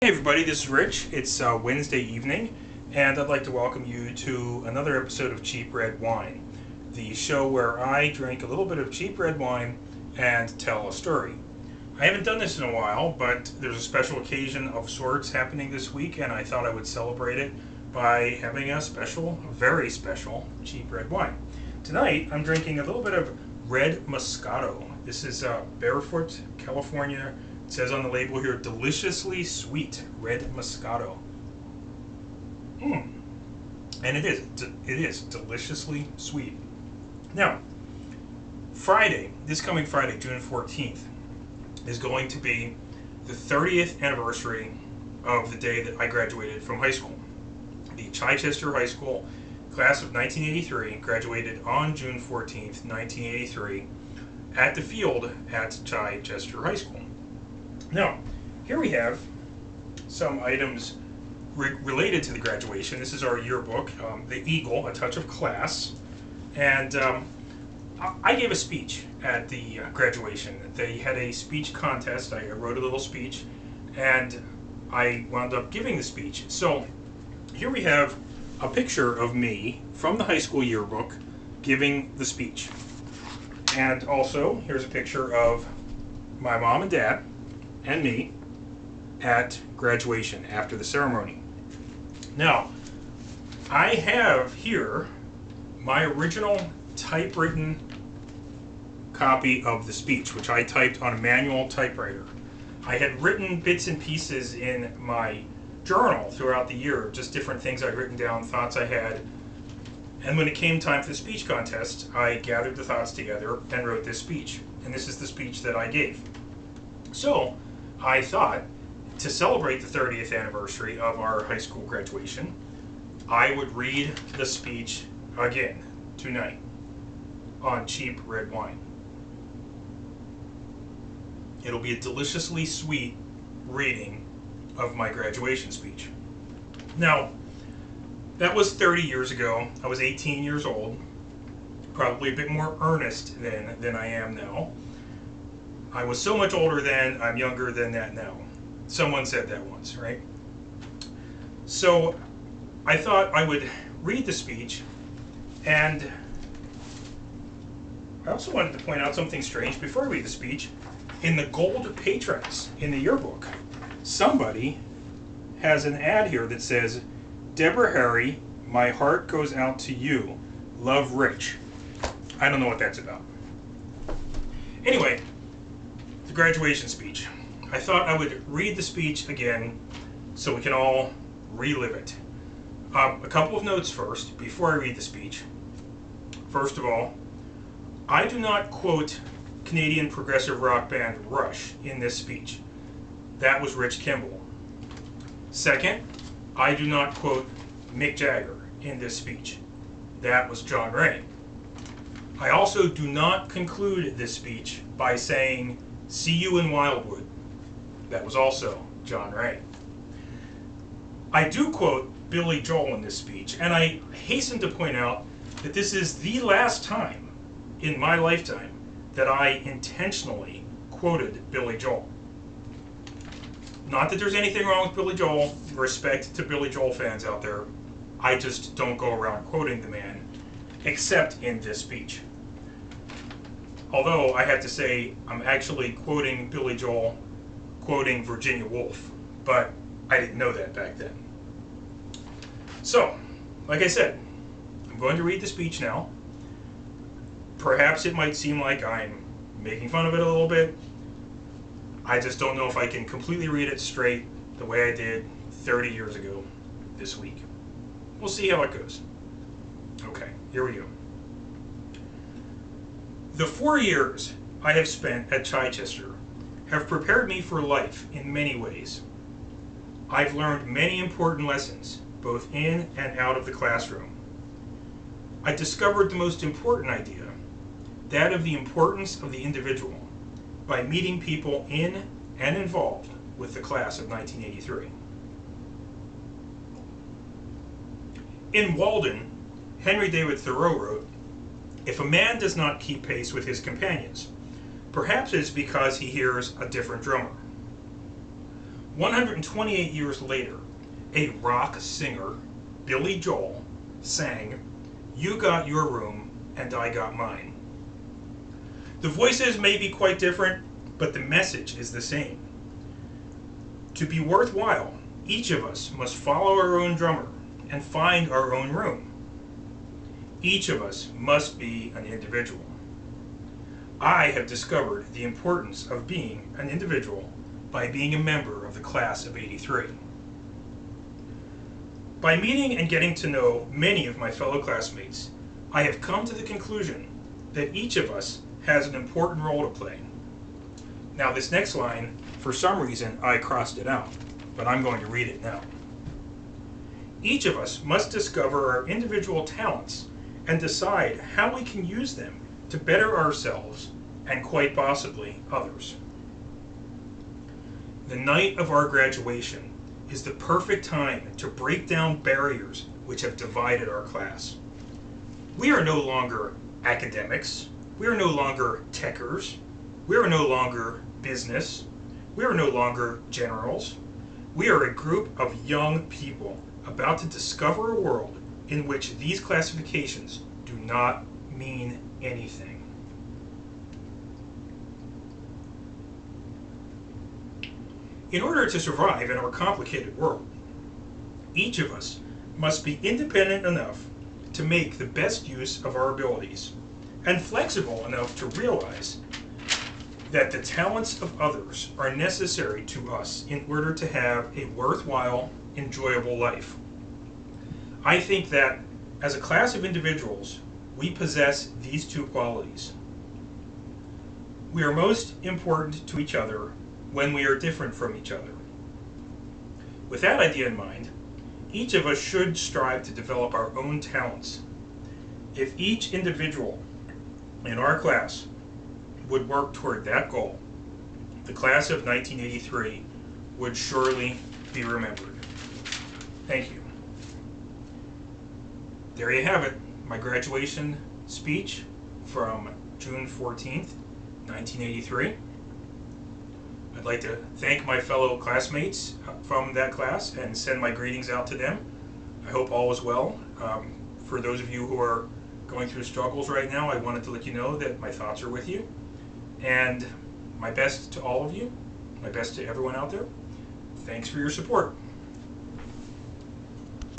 Hey everybody, this is Rich. It's Wednesday evening, and I'd like to welcome you to another episode of Cheap Red Wine, the show where I drink a little bit of cheap red wine and tell a story. I haven't done this in a while, but there's a special occasion of sorts happening this week, and I thought I would celebrate it by having a very special cheap red wine. Tonight, I'm drinking a little bit of Red Moscato. This is Barefoot, California. It says on the label here, deliciously sweet Red Moscato. And it is deliciously sweet. Now, this coming Friday, June 14th, is going to be the 30th anniversary of the day that I graduated from high school. The Chichester High School class of 1983 graduated on June 14th, 1983, at the field at Chichester High School. Now, here we have some items related to the graduation. This is our yearbook, the Eagle, A Touch of Class, and I gave a speech at the graduation. They had a speech contest. I wrote a little speech, and I wound up giving the speech. So here we have a picture of me from the high school yearbook giving the speech. And also, here's a picture of my mom and dad and me at graduation after the ceremony. Now, I have here my original typewritten copy of the speech, which I typed on a manual typewriter. I had written bits and pieces in my journal throughout the year, just different things I'd written down, thoughts I had. And when it came time for the speech contest, I gathered the thoughts together and wrote this speech. And this is the speech that I gave. So, I thought, to celebrate the 30th anniversary of our high school graduation, I would read the speech again tonight on cheap red wine. It'll be a deliciously sweet reading of my graduation speech. Now, that was 30 years ago. I was 18 years old, probably a bit more earnest than I am now. I was so much older then, I'm younger than that now. Someone said that once, right? So I thought I would read the speech, and I also wanted to point out something strange before I read the speech. In the gold patrons in the yearbook, somebody has an ad here that says, Deborah Harry, my heart goes out to you. Love, Rich. I don't know what that's about. Anyway, the graduation speech. I thought I would read the speech again so we can all relive it. A couple of notes first, before I read the speech. First of all, I do not quote Canadian progressive rock band Rush in this speech. That was Rich Kimball. Second, I do not quote Mick Jagger in this speech. That was John Ray. I also do not conclude this speech by saying, see you in Wildwood. That was also John Ray. I do quote Billy Joel in this speech, and I hasten to point out that this is the last time in my lifetime that I intentionally quoted Billy Joel. Not that there's anything wrong with Billy Joel. Respect to Billy Joel fans out there. I just don't go around quoting the man, except in this speech. Although I have to say, I'm actually quoting Billy Joel, quoting Virginia Woolf, but I didn't know that back then. So, like I said, I'm going to read the speech now. Perhaps it might seem like I'm making fun of it a little bit. I just don't know if I can completely read it straight the way I did 30 years ago this week. We'll see how it goes. Okay, here we go. The 4 years I have spent at Chichester have prepared me for life in many ways. I've learned many important lessons, both in and out of the classroom. I discovered the most important idea, that of the importance of the individual, by meeting people in and involved with the class of 1983. In Walden, Henry David Thoreau wrote, "If a man does not keep pace with his companions, perhaps it is because he hears a different drummer. 128 years later, a rock singer, Billy Joel, sang, "You got your room and I got mine." The voices may be quite different, but the message is the same. To be worthwhile, each of us must follow our own drummer and find our own room. Each of us must be an individual. I have discovered the importance of being an individual by being a member of the class of '83. By meeting and getting to know many of my fellow classmates, I have come to the conclusion that each of us has an important role to play. Now this next line, for some reason I crossed it out, but I'm going to read it now. Each of us must discover our individual talents and decide how we can use them to better ourselves and quite possibly others. The night of our graduation is the perfect time to break down barriers which have divided our class. We are no longer academics, we are no longer techers, we are no longer business, we are no longer generals. We are a group of young people about to discover a world in which these classifications do not mean anything. In order to survive in our complicated world, each of us must be independent enough to make the best use of our abilities and flexible enough to realize that the talents of others are necessary to us in order to have a worthwhile, enjoyable life. I think that as a class of individuals, we possess these two qualities. We are most important to each other when we are different from each other. With that idea in mind, each of us should strive to develop our own talents. If each individual in our class would work toward that goal, the class of 1983 would surely be remembered. Thank you. There you have it, my graduation speech from June 14th, 1983. I'd like to thank my fellow classmates from that class and send my greetings out to them. I hope all is well. For those of you who are going through struggles right now, I wanted to let you know that my thoughts are with you. And my best to all of you, my best to everyone out there. Thanks for your support.